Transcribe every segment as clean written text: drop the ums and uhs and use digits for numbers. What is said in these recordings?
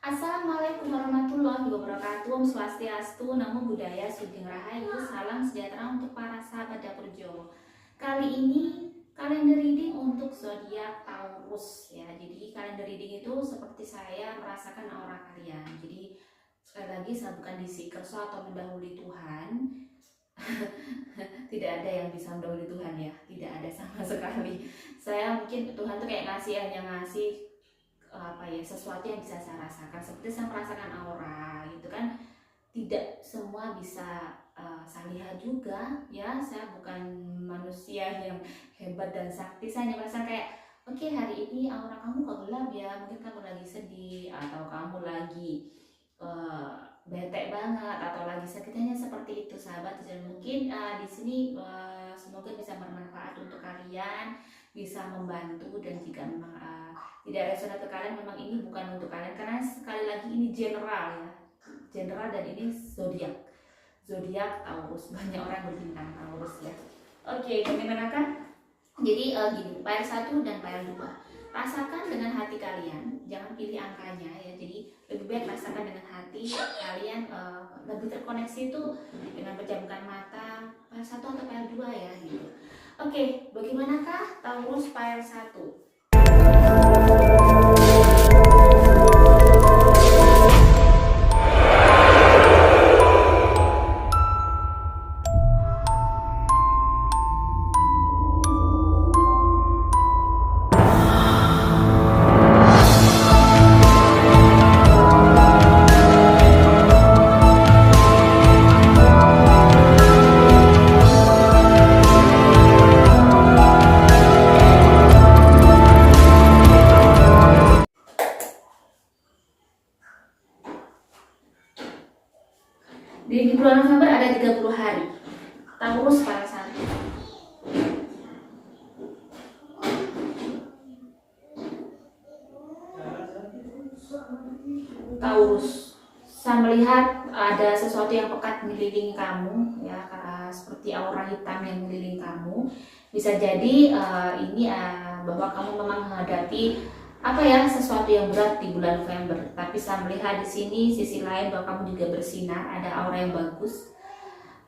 Assalamualaikum warahmatullahi wabarakatuh. Om Swastiastu, Namo Buddhaya, Sugeng Rahayu, salam sejahtera untuk para sahabat dapur Jowo. Kali ini kalender reading untuk zodiak Taurus ya. Jadi kalender reading itu seperti saya merasakan aura kalian. Jadi sekali lagi saya bukan disikerso atau mendahului Tuhan. Tidak ada yang bisa mendahului Tuhan ya. Tidak ada sama sekali. Saya mungkin Tuhan tuh kayak hanya ngasih sesuatu yang bisa saya rasakan, seperti saya merasakan aura gitu kan. Tidak semua bisa saya lihat juga ya. Saya bukan manusia yang hebat dan sakti. Saya hanya merasa kayak oke, hari ini aura kamu kok gelap ya, mungkin kamu lagi sedih atau kamu lagi bete banget atau lagi sakitnya, seperti itu sahabat. Dan mungkin di sini semoga bisa bermanfaat untuk kalian, bisa membantu. Dan jika memang tidak resonate ke kalian, memang ini bukan untuk kalian, karena sekali lagi ini general ya, general. Dan ini zodiak Taurus, banyak orang berbintang Taurus ya. Oke, bagaimana kan? Jadi gini, file 1 dan file 2 rasakan dengan hati kalian, jangan pilih angkanya ya. Jadi lebih baik rasakan dengan hati kalian, lebih terkoneksi itu dengan pejamkan mata, file 1 atau file 2 ya gitu. Oke, bagaimanakah Taurus file 1? Di bulan November ada 30 hari. Taurus file 1. Taurus, saya melihat ada sesuatu yang pekat mengelilingi kamu ya, seperti aura hitam yang mengelilingi kamu. Bisa jadi ini bahwa kamu memang menghadapi sesuatu yang berat di bulan November. Tapi saya melihat di sini sisi lain bahwa kamu juga bersinar, ada aura yang bagus.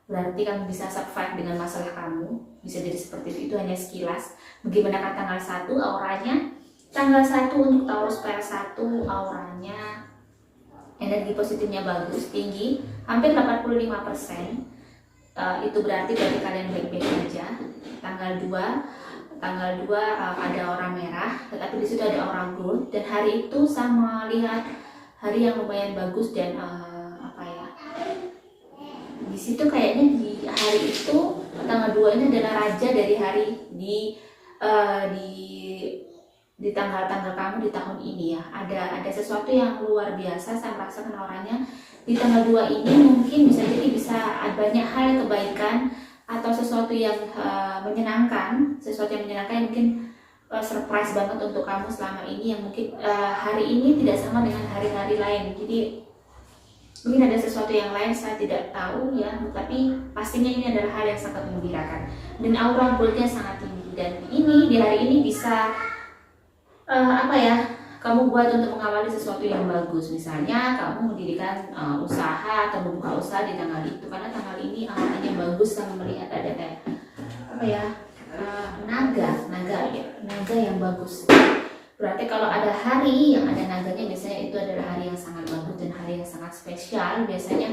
Berarti kamu bisa survive dengan masalah kamu. Bisa jadi seperti itu hanya sekilas. Bagaimana kan tanggal 1 auranya? Tanggal 1 untuk Taurus file 1 auranya energi positifnya bagus, tinggi, hampir 85%. Itu berarti bagi kalian baik-baik aja. Tanggal 2 ada aura merah, tetapi di situ ada aura gold. Dan hari itu saya melihat hari yang lumayan bagus. Dan di situ kayaknya di hari itu tanggal 2 ini adalah raja dari hari di tanggal-tanggal kamu di tahun ini ya. Ada sesuatu yang luar biasa saya merasakan auranya di tanggal 2 ini. Mungkin bisa banyak hal kebaikan atau sesuatu yang menyenangkan, mungkin surprise banget untuk kamu selama ini, yang mungkin hari ini tidak sama dengan hari-hari lain. Jadi mungkin ada sesuatu yang lain, saya tidak tahu ya, tapi pastinya ini adalah hal yang sangat menggembirakan. Dan aura goldnya sangat tinggi, dan ini di hari ini bisa kamu buat untuk mengawali sesuatu yang bagus. Misalnya kamu mendirikan usaha atau membuka usaha di tanggal itu, karena tanggal ini auranya bagus. Kamu melihat ada kayak naga yang bagus. Berarti kalau ada hari yang ada naganya, biasanya itu adalah hari yang sangat bagus dan hari yang sangat spesial. Biasanya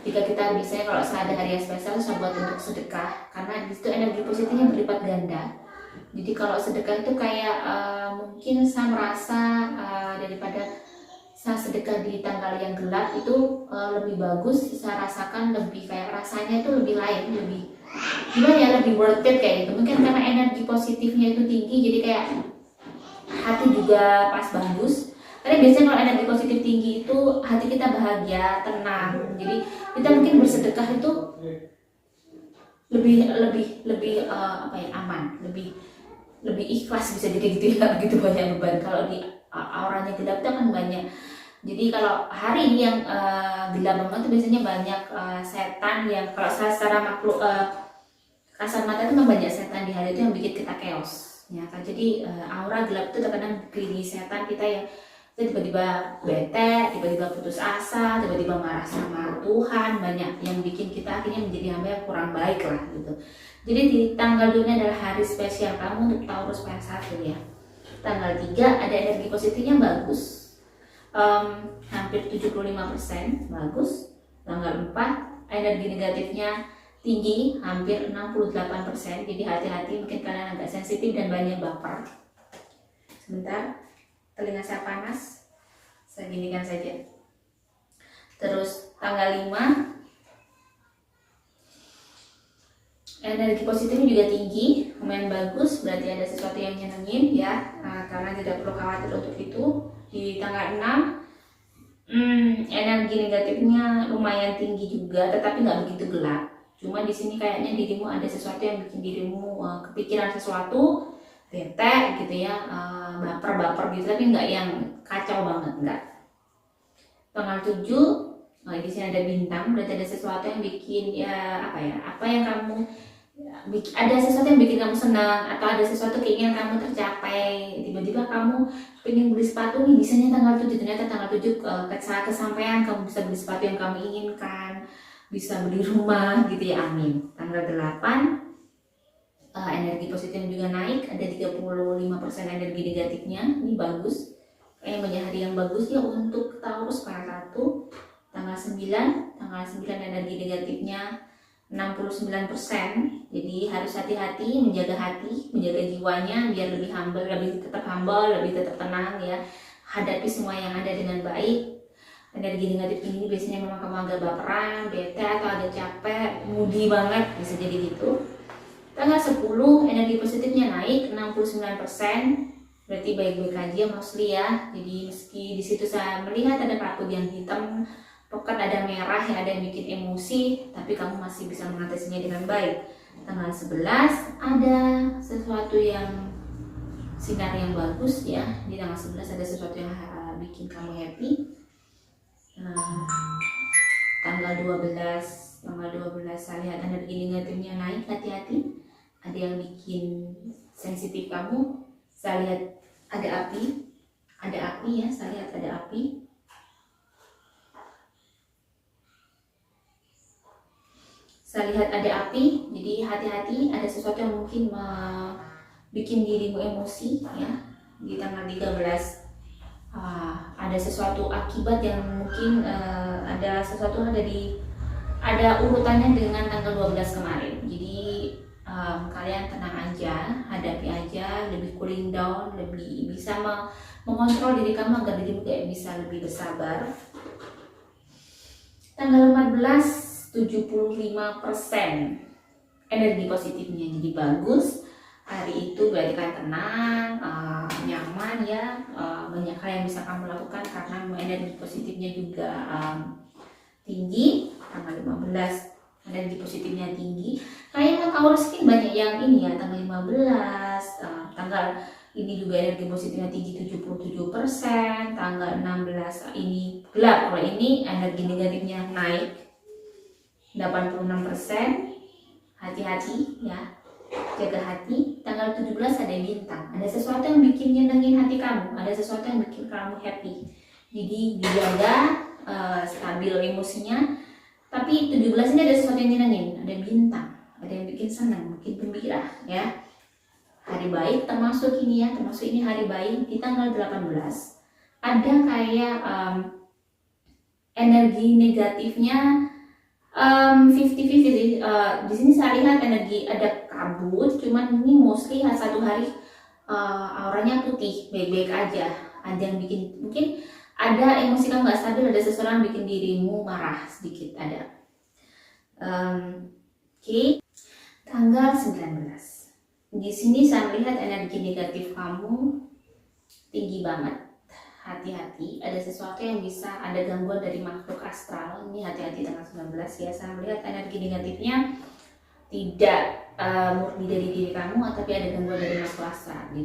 jika kita kalau ada hari yang spesial, saya buat untuk sedekah, karena di situ energi positifnya berlipat ganda. Jadi kalau sedekah itu kayak mungkin saya merasa daripada saya sedekah di tanggal yang gelap itu lebih bagus. Saya rasakan lebih kayak rasanya itu lebih lain, lebih worth it kayak gitu. Mungkin karena energi positifnya itu tinggi, jadi kayak hati juga pas bagus. Karena biasanya kalau energi positif tinggi itu hati kita bahagia, tenang. Jadi kita mungkin bersedekah itu lebih aman, lebih ikhlas, bisa jadi gitu ya, begitu banyak beban. Kalau di auranya gelap itu akan banyak. Jadi kalau hari yang gelap banget itu biasanya banyak setan yang, kalau saya secara makhluk kasar mata itu memang banyak setan di hari itu yang bikin kita chaos ya kan. Jadi aura gelap itu terkadang dikelilingi setan kita yang Kita tiba-tiba bete, tiba-tiba putus asa, tiba-tiba marah sama Tuhan, banyak yang bikin kita akhirnya menjadi hamba yang kurang baik lah gitu. Jadi di tanggal 2 ini adalah hari spesial kamu untuk Taurus PL1 ya. Tanggal 3 ada energi positifnya bagus, hampir 75% bagus. Tanggal 4 energi negatifnya tinggi, hampir 68%. Jadi hati-hati, mungkin kalian agak sensitif dan banyak baper. Sebentar, telinga saya panas, saya ginikan saja. Terus tanggal 5 energi positifnya juga tinggi, lumayan bagus, berarti ada sesuatu yang nyenengin ya. Kalian tidak perlu khawatir untuk itu. Di tanggal 6 energi negatifnya lumayan tinggi juga, tetapi nggak begitu gelap. Cuma di sini kayaknya dirimu ada sesuatu yang bikin dirimu kepikiran sesuatu, bete gitu ya, baper-baper gitu, tapi nggak yang kacau banget, enggak. Tanggal 7 di sini ada bintang, berarti ada sesuatu yang bikin apa yang kamu ada sesuatu yang bikin kamu senang, atau ada sesuatu keinginan kamu tercapai. Tiba-tiba kamu pengen beli sepatu nih, bisanya tanggal 7, ternyata tanggal 7 kesampaian, kamu bisa beli sepatu yang kamu inginkan, bisa beli rumah gitu ya, amin. Tanggal 8 energi positifnya juga naik, ada 35% energi negatifnya, ini bagus, kayaknya banyak hari yang bagus ya untuk Taurus PL1. Tanggal 9 energi negatifnya 69%, jadi harus hati-hati, menjaga hati, menjaga jiwanya biar lebih humble, lebih tetap tenang ya, hadapi semua yang ada dengan baik. Energi negatif ini biasanya memang kamu agak baperan, bete atau agak capek, moody banget, bisa jadi gitu. Tanggal 10 energi positifnya naik 69%, berarti baik-baik aja mostly ya. Jadi meski di situ saya melihat ada kabut yang hitam, pokat ada merah yang ada yang bikin emosi, tapi kamu masih bisa mengatasinya dengan baik. Tanggal 11 ada sesuatu yang sinar yang bagus ya. Di tanggal 11 ada sesuatu yang bikin kamu happy. Tanggal 12 saya lihat energi negatifnya naik, hati-hati. Ada yang bikin sensitif kamu. Saya lihat ada api ya, saya lihat ada api. Saya lihat ada api, jadi hati-hati, ada sesuatu yang mungkin bikin dirimu emosi ya. Di tanggal 13 ada sesuatu akibat yang mungkin ada sesuatu ada urutannya dengan tanggal 12 kemarin. Jadi kalian tenang aja, hadapi aja, lebih cooling down, lebih bisa mengontrol diri kamu agar dirimu kayak bisa lebih bersabar. Tanggal 14 75% energi positifnya, jadi bagus. Hari itu berarti kalian tenang, nyaman ya, banyak hal yang bisa kamu lakukan karena energi positifnya juga tinggi. Tanggal 15 energi positifnya tinggi. Kayaknya Taurus ini banyak yang ini ya, tanggal 15, tanggal ini juga energi positifnya tinggi 77%, tanggal 16 ini gelap, kalau ini energi negatifnya naik 86%. Hati-hati ya, jaga hati. Tanggal 17 ada bintang, ada sesuatu yang bikin nyenengin hati kamu, ada sesuatu yang bikin kamu happy, jadi dijaga stabil emosinya. Tapi 17 ini ada sesuatu yang nyenengin, ada bintang, ada yang bikin senang, bikin gembira ya. Hari baik termasuk ini ya, termasuk ini hari baik. Di tanggal 18 ada kayak energi negatifnya 50-50. Di sini saya lihat energi ada kabut, cuman ini mostly satu hari auranya putih, baik-baik aja. Ada yang bikin, mungkin ada emosi kamu nggak stabil, ada seseorang bikin dirimu marah sedikit, ada. Oke. Tanggal 19. Di sini saya lihat energi negatif kamu tinggi banget. Hati-hati, ada sesuatu yang bisa ada gangguan dari makhluk astral. Ini hati-hati tanggal 19 ya. Saya melihat energi negatifnya tidak murni dari diri kamu, tapi ada gangguan dari makhluk astral.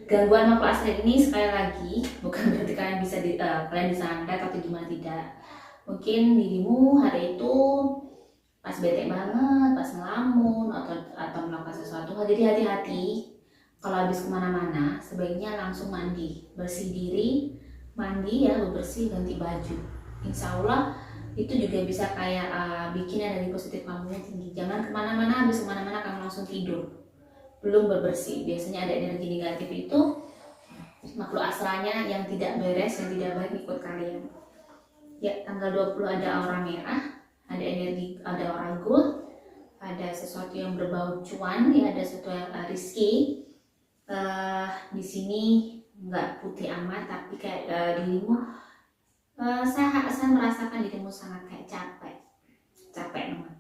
Gangguan makhluk astral ini sekali lagi bukan berarti kalian bisa kalian bisa angkat atau gimana, tidak. Mungkin dirimu hari itu pas bete banget, pas ngelamun atau melakukan sesuatu. Jadi hati-hati, kalau habis kemana-mana sebaiknya langsung mandi, bersih diri, mandi ya, bebersih, ganti baju. Insya Allah itu juga bisa kayak bikin energi positif kamu tinggi. Jangan kemana-mana, habis kemana-mana kamu langsung tidur belum bebersih. Biasanya ada energi negatif itu makhluk asalnya yang tidak beres, yang tidak baik ikut kalian. Ya, tanggal 20 ada aura merah, ada energi, ada aura gold, ada sesuatu yang berbau cuan, ya, ada sesuatu yang rizki. Di sini nggak putih amat, tapi kayak dirimu, saya merasakan dirimu sangat kayak capek teman.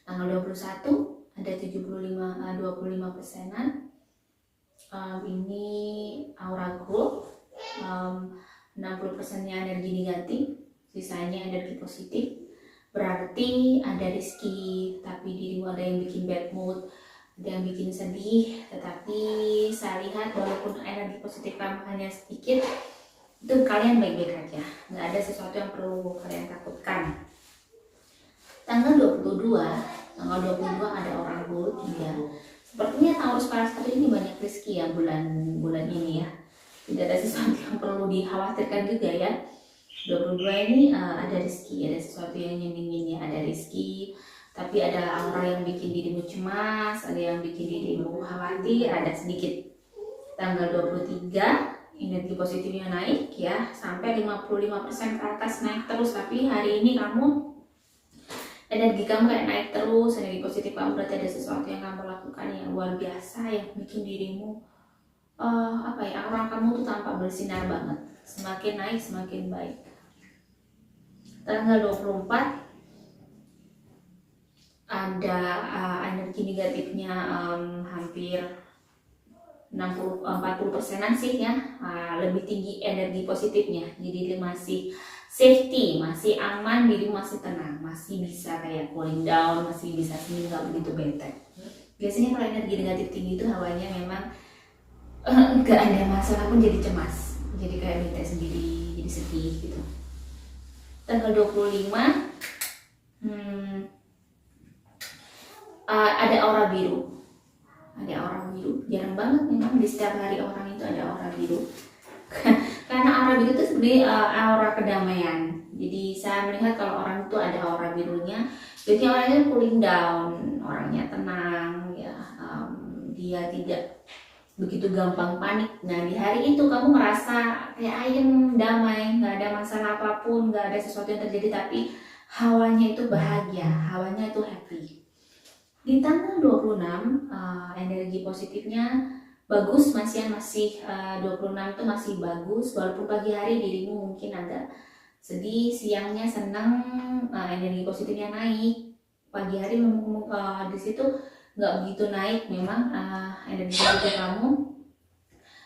Tanggal 21 ada 25% ini aura gold, 60% nya energi negatif, sisanya energi positif. Berarti ada rezeki, tapi dirimu ada yang bikin bad mood, ada yang bikin sedih. Tetapi saya lihat walaupun energi positif kamu hanya sedikit, itu kalian baik-baik aja, nggak ada sesuatu yang perlu kalian takutkan. Tanggal 22 ada orang gold juga. Sepertinya Taurus para satu ini banyak rezeki ya bulan ini ya. Tidak ada sesuatu yang perlu dikhawatirkan juga ya. 22 ini ada rezeki, ada sesuatu yang nyenengin ya, ada rezeki. Tapi ada aura yang bikin dirimu cemas, ada yang bikin dirimu khawatir, ada sedikit. Tanggal 23 energi positifnya naik ya, sampai 55% ke atas, naik terus. Tapi hari ini energi kamu kayak naik terus, energi positif kamu, berarti ada sesuatu yang kamu lakukan yang luar biasa yang bikin dirimu aura kamu tuh tampak bersinar banget, semakin naik semakin baik. Tanggal 24 ada energi negatifnya hampir 40%-an sih ya, lebih tinggi energi positifnya. Jadi dia masih safety, masih aman, diri masih tenang, masih bisa kayak cooling down, masih bisa sini, nggak begitu bete. Biasanya kalau energi negatif tinggi itu hawanya memang nggak ada masalah pun jadi cemas, jadi kayak bete sendiri, jadi sedih gitu. Tanggal 25 ada aura biru. Ada aura biru, jarang banget memang di setiap hari orang itu ada aura biru. Karena aura biru itu sebenarnya aura kedamaian. Jadi saya melihat kalau orang itu ada aura birunya, biasanya orangnya cooling down, orangnya tenang ya, dia tidak begitu gampang panik. Nah di hari itu kamu merasa kayak ayem, damai, nggak ada masalah apapun, nggak ada sesuatu yang terjadi, tapi hawanya itu bahagia, hawanya itu happy. Di tanggal 26 energi positifnya bagus, masih 26 itu masih bagus, walaupun pagi hari dirimu mungkin agak sedih, siangnya senang, energi positifnya naik. Pagi hari di situ nggak begitu naik memang energi positif kamu.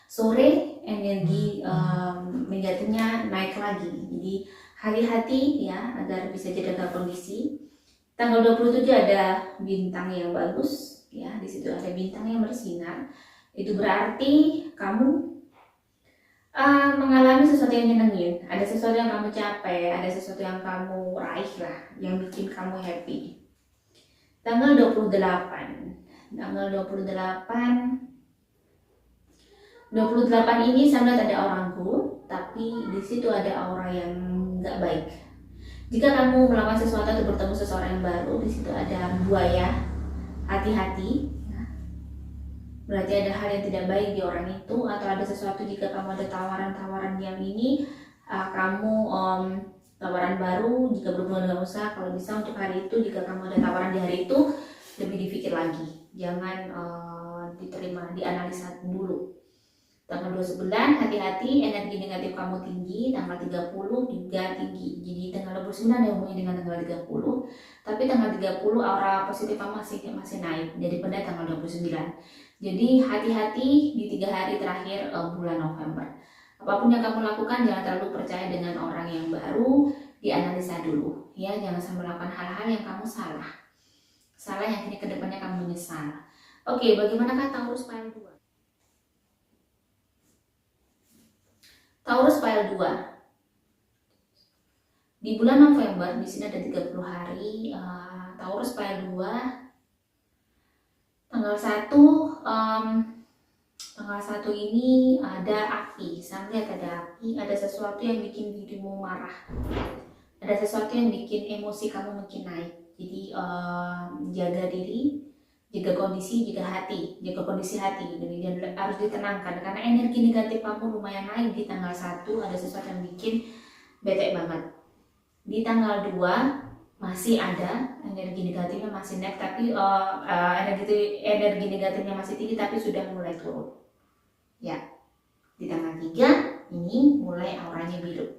Sore energi negatifnya naik lagi. Jadi hati-hati ya agar bisa jaga kondisi. Tanggal 27 ada bintang yang bagus ya, di situ ada bintang yang bersinar. Itu berarti kamu mengalami sesuatu yang nyenengin, ada sesuatu yang kamu capai, ada sesuatu yang kamu raih lah, yang bikin kamu happy. Tanggal 28 ini saya melihat ada orang good, tapi di situ ada aura yang nggak baik. Jika kamu melakukan sesuatu atau bertemu seseorang yang baru, di situ ada buaya, hati-hati. Berarti ada hal yang tidak baik di orang itu, atau ada sesuatu. Jika kamu ada tawaran-tawaran yang ini, kamu tawaran baru, jika berhubungan dengan usaha, kalau bisa untuk hari itu, jika kamu ada tawaran di hari itu, lebih dipikir lagi, jangan diterima, dianalisa dulu. Tanggal 29 hati-hati, energi negatif kamu tinggi. Tanggal 30 juga tinggi. Jadi tanggal 29 ada hubungannya dengan tanggal 30, tapi tanggal 30 aura positif kamu masih naik daripada tanggal 29. Jadi hati-hati di 3 hari terakhir bulan November. Apapun yang kamu lakukan, jangan terlalu percaya dengan orang yang baru, dianalisa dulu ya, jangan sampai melakukan hal-hal yang kamu salah yang kini kedepannya kamu menyesal. Oke, bagaimanakah Taurus File 2? Taurus File 2 di bulan November, di sini ada 30 hari. Taurus File 2 tanggal 1 Tanggal 1 ini ada api, saya melihat ada api, ada sesuatu yang bikin dirimu marah, ada sesuatu yang bikin emosi kamu makin naik. Jadi jaga diri, jaga kondisi, jaga kondisi hati, dan harus ditenangkan karena energi negatif kamu lumayan naik di tanggal 1, ada sesuatu yang bikin bete banget. Di tanggal 2 masih ada energi negatifnya masih naik, tapi energi negatifnya masih tinggi tapi sudah mulai turun. Ya, di tanggal 3 ini mulai auranya biru.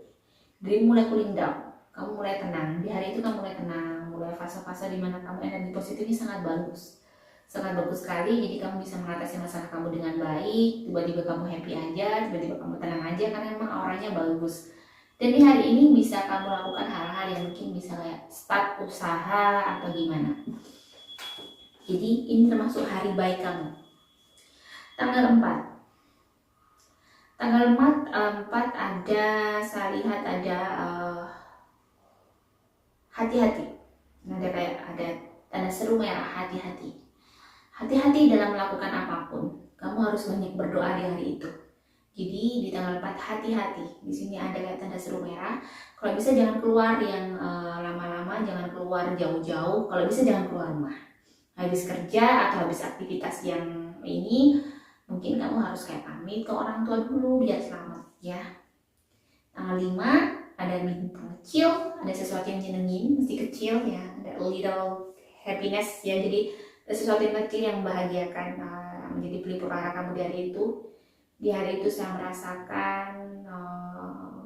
Jadi mulai cooling down. Kamu mulai tenang. Di hari itu kamu mulai tenang, mulai fase-fase di mana kamu energi positifnya sangat bagus. Sangat bagus sekali, jadi kamu bisa mengatasi masalah kamu dengan baik. Tiba-tiba kamu happy aja, tiba-tiba kamu tenang aja karena memang auranya bagus. Dan di hari ini bisa kamu lakukan hal-hal yang mungkin bisa kayak start usaha atau gimana. Jadi ini termasuk hari baik kamu. Tanggal 4 ada, saya lihat ada hati-hati. Ada tanda seru merah, hati-hati. Hati-hati dalam melakukan apapun. Kamu harus banyak berdoa di hari itu. Jadi di tanggal 4 hati-hati. Di sini ada kayak tanda seru merah. Kalau bisa jangan keluar yang lama-lama, jangan keluar jauh-jauh. Kalau bisa jangan keluar rumah. Habis kerja atau habis aktivitas yang ini, mungkin kamu harus kayak pamit ke orang tua dulu biar selamat ya. Tanggal 5 ada bintang kecil, ada sesuatu yang nyenengin, mesti kecil ya, ada little happiness ya. Jadi ada sesuatu yang kecil yang membahagiakan, menjadi pelipur lara kamu di hari itu. Di hari itu saya merasakan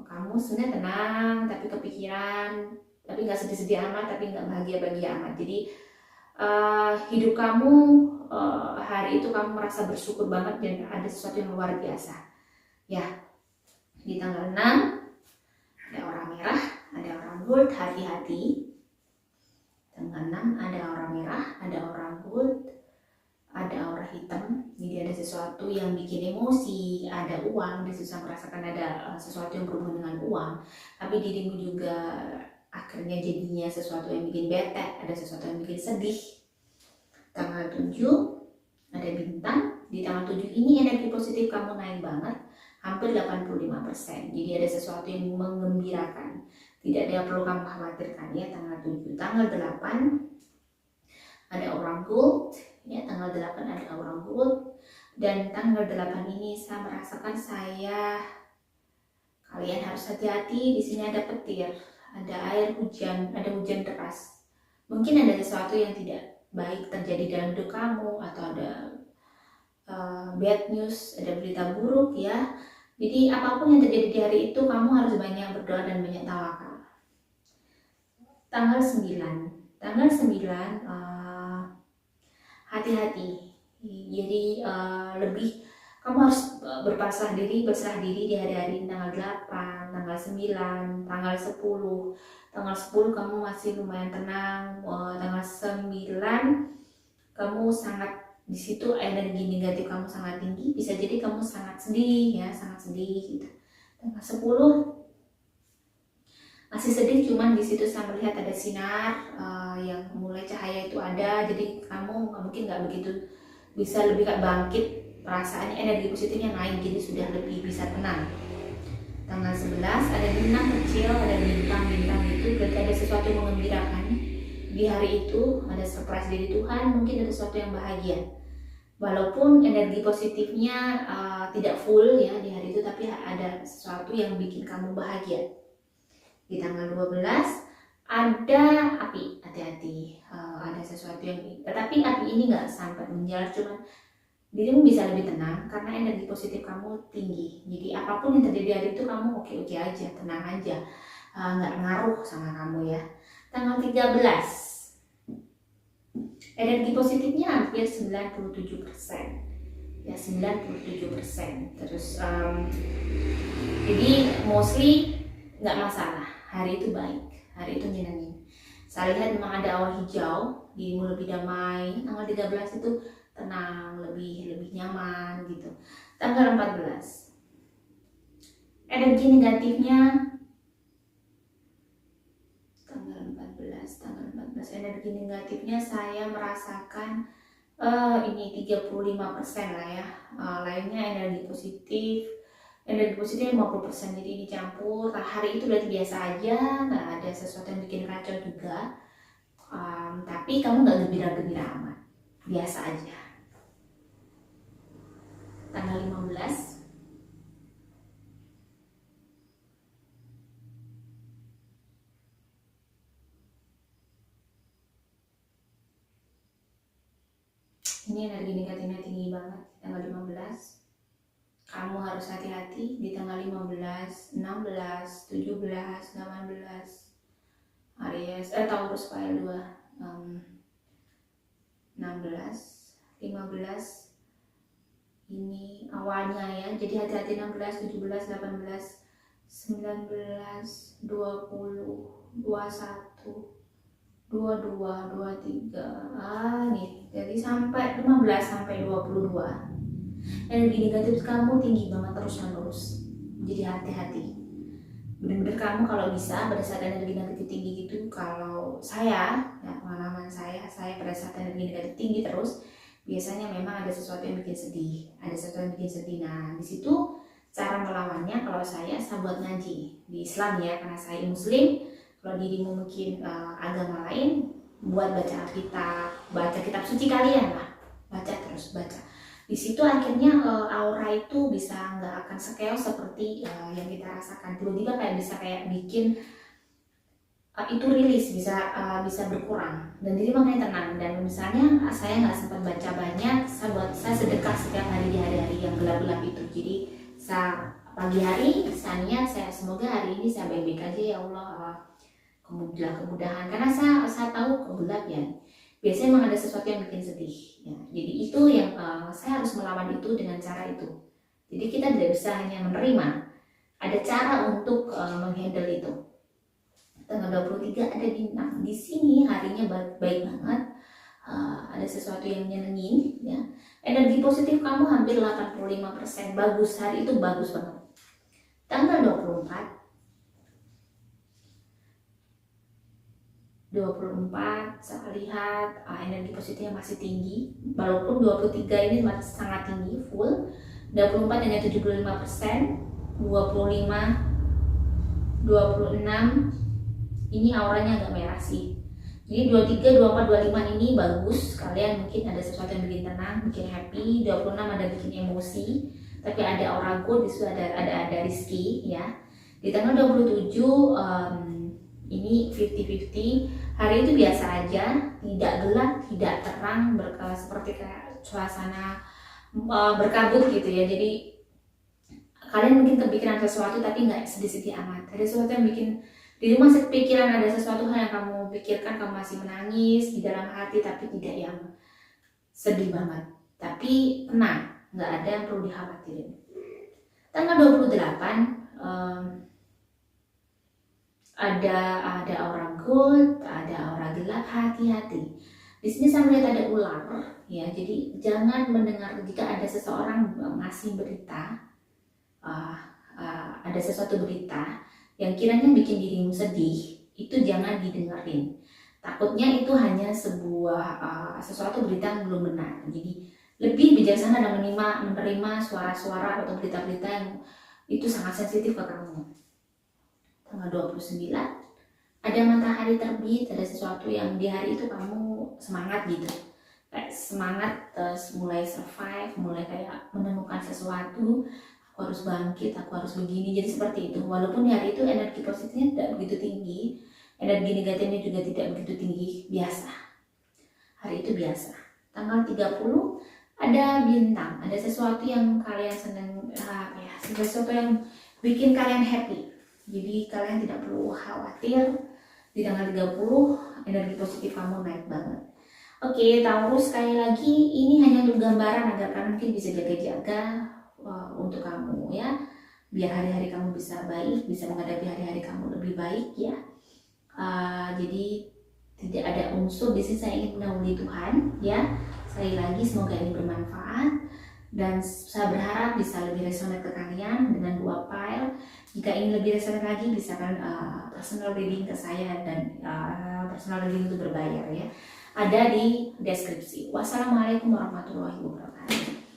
kamu sebenarnya tenang tapi kepikiran, tapi nggak sedih-sedih amat, tapi nggak bahagia-bahagia amat. Jadi hidup kamu hari itu kamu merasa bersyukur banget dan ada sesuatu yang luar biasa ya. Di tanggal 6 ada aura merah, ada aura gold, hati-hati. Tanggal 6 ada aura merah, ada aura gold, ada aura hitam. Jadi ada sesuatu yang bikin emosi, ada uang, susah merasakan ada sesuatu yang berhubungan dengan uang, tapi dirimu juga akhirnya jadinya sesuatu yang bikin bete, ada sesuatu yang bikin sedih. Tanggal 7 ada bintang. Di tanggal 7 ini energi positif kamu naik banget, hampir 85%. Jadi ada sesuatu yang menggembirakan, tidak ada yang perlu kamu khawatirkan ya. Tanggal 7. Tanggal 8 ada aura gold ya, tanggal 8 ada aura gold. Dan tanggal 8 ini saya merasakan kalian harus hati-hati. Di sini ada petir, ada air hujan, ada hujan deras. Mungkin ada sesuatu yang tidak baik terjadi dalam hidup kamu, atau ada bad news, ada berita buruk ya. Jadi apapun yang terjadi di hari itu kamu harus banyak berdoa dan banyak tawakal. Tanggal 9 hati-hati. Jadi lebih kamu harus berserah diri di hari-hari tanggal 8, tanggal 9, tanggal 10. Tanggal 10 kamu masih lumayan tenang. Tanggal 9 kamu sangat, di situ energi negatif kamu sangat tinggi, bisa jadi kamu sangat sedih ya, sangat sedih gitu. Tanggal 10 masih sedih, cuman di situ saya melihat ada sinar yang mulai cahaya itu ada, jadi kamu mungkin nggak begitu bisa lebih bangkit, perasaannya energi positifnya naik, jadi sudah lebih bisa tenang. Tanggal 11 ada bintang kecil, ada bintang-bintang itu berarti ada sesuatu yang mengembirakan di hari itu, ada surprise dari Tuhan, mungkin ada sesuatu yang bahagia. Walaupun energi positifnya tidak full ya di hari itu, tapi ada sesuatu yang bikin kamu bahagia. Di tanggal 12 ada api, hati-hati, ada sesuatu yang, tetapi api ini nggak sampai menjalar, cuman dirimu bisa lebih tenang karena energi positif kamu tinggi. Jadi apapun yang terjadi hari itu kamu oke-oke aja, tenang aja, nggak ngaruh sama kamu ya. Tanggal 13 energi positifnya hampir 97% ya, 97%. Terus jadi mostly nggak masalah, hari itu baik, hari itu nyenengin. Saya lihat memang ada aura hijau, dirimu lebih damai. Tanggal 13 itu tenang, lebih nyaman gitu. Tanggal 14 energi negatifnya, tanggal 14 energi negatifnya saya merasakan Ini 35% lah ya. Lainnya energi positif. Energi positif 50%, jadi dicampur. Nah, hari itu berarti biasa aja, nggak ada sesuatu yang bikin kacau juga. Tapi kamu nggak gembira-gembira amat, biasa aja. Tanggal 15, ini energi negatifnya tinggi banget. Tanggal 15 kamu harus hati-hati. Di tanggal 15, 16, 17, 18 Aries, Taurus file 2, 16, 15 ini awalnya ya, jadi hati-hati. 16, 17, 18, 19, 20, 21, 22, 23, nih, jadi sampai 15 sampai 22 energi negatif kamu tinggi banget terus menerus. Jadi hati-hati, bener-bener kamu kalau bisa pada saat energi negatif tinggi gitu. Kalau saya ya, pengalaman saya pada saat energi negatif tinggi terus, biasanya memang ada sesuatu yang bikin sedih, nah di situ cara melawannya, kalau saya buat ngaji di Islam ya, karena saya muslim. Kalau dirimu mungkin agama lain, buat baca kitab suci kalian lah, baca terus baca. Di situ akhirnya aura itu bisa nggak akan sekeos seperti yang kita rasakan. Tiba-tiba bisa bikin itu rilis, bisa berkurang dan diri makanya tenang. Dan misalnya saya nggak sempat baca banyak, saya sedekah setiap hari di hari-hari yang gelap-gelap itu. Jadi pagi hari saya niat, semoga hari ini saya baik-baik aja ya Allah, kemudahan, karena saya tahu gelap ya, biasanya memang ada sesuatu yang bikin sedih ya. Jadi itu yang saya harus melawan itu dengan cara itu. Jadi kita tidak bisa hanya menerima, ada cara untuk menghandle itu. Tanggal 23 ada bintang di sini, harinya baik banget. Ada sesuatu yang nyenengin ya. Energi positif kamu hampir 85%, bagus, hari itu bagus banget. Tanggal 24 saya lihat energi positifnya masih tinggi, walaupun 23 ini masih sangat tinggi full. 24 hanya 75%, 25, 26 ini auranya agak merah sih. Jadi 23, 24, 25 ini bagus, kalian mungkin ada sesuatu yang bikin tenang, bikin happy. 26 ada bikin emosi, tapi ada aura good, di situ ada rizki ya. Di tanggal 27 ini 50-50. Hari itu biasa aja, tidak gelap, tidak terang, seperti kayak suasana berkabut gitu ya. Jadi kalian mungkin kepikiran sesuatu tapi nggak sedih-sedih amat. Ada sesuatu yang bikin diri masih kepikiran, ada sesuatu hal yang kamu pikirkan, kamu masih menangis di dalam hati, tapi tidak yang sedih banget. Tapi tenang, nggak ada yang perlu dikhawatirin. Tanggal 28 ada aura good, ada aura gelap, hati-hati. Di sini saya melihat ada ular ya, jadi jangan mendengar jika ada seseorang ngasih berita, ada sesuatu berita yang kiranya bikin dirimu sedih, itu jangan didengarin. Takutnya itu hanya sebuah sesuatu berita yang belum benar. Jadi lebih bijaksana dan menerima suara-suara atau berita-berita yang itu sangat sensitif ke kamu. Tanggal 29 ada matahari terbit, ada sesuatu yang di hari itu kamu semangat gitu, kayak semangat, mulai survive, mulai kayak menemukan sesuatu. Aku harus bangkit, aku harus begini, jadi seperti itu. Walaupun di hari itu energi positifnya tidak begitu tinggi, energi negatifnya juga tidak begitu tinggi, biasa. Hari itu biasa. Tanggal 30 ada bintang, ada sesuatu yang kalian senang, sesuatu yang bikin kalian happy. Jadi kalian tidak perlu khawatir. Di tanggal 30 energi positif kamu naik banget. Oke, Taurus, sekali lagi ini hanya untuk gambaran agar kalian mungkin bisa jaga-jaga untuk kamu ya, biar hari-hari kamu bisa baik, bisa menghadapi hari-hari kamu lebih baik ya. Jadi tidak ada unsur di sini. Saya ingin mendahului Tuhan ya. Sekali lagi semoga ini bermanfaat dan saya berharap bisa lebih resonate ke kalian dengan 2 file. Jika ingin lebih resonate lagi bisa kan personal reading ke saya, dan personal reading itu berbayar ya. ada di deskripsi. Wassalamualaikum warahmatullahi wabarakatuh.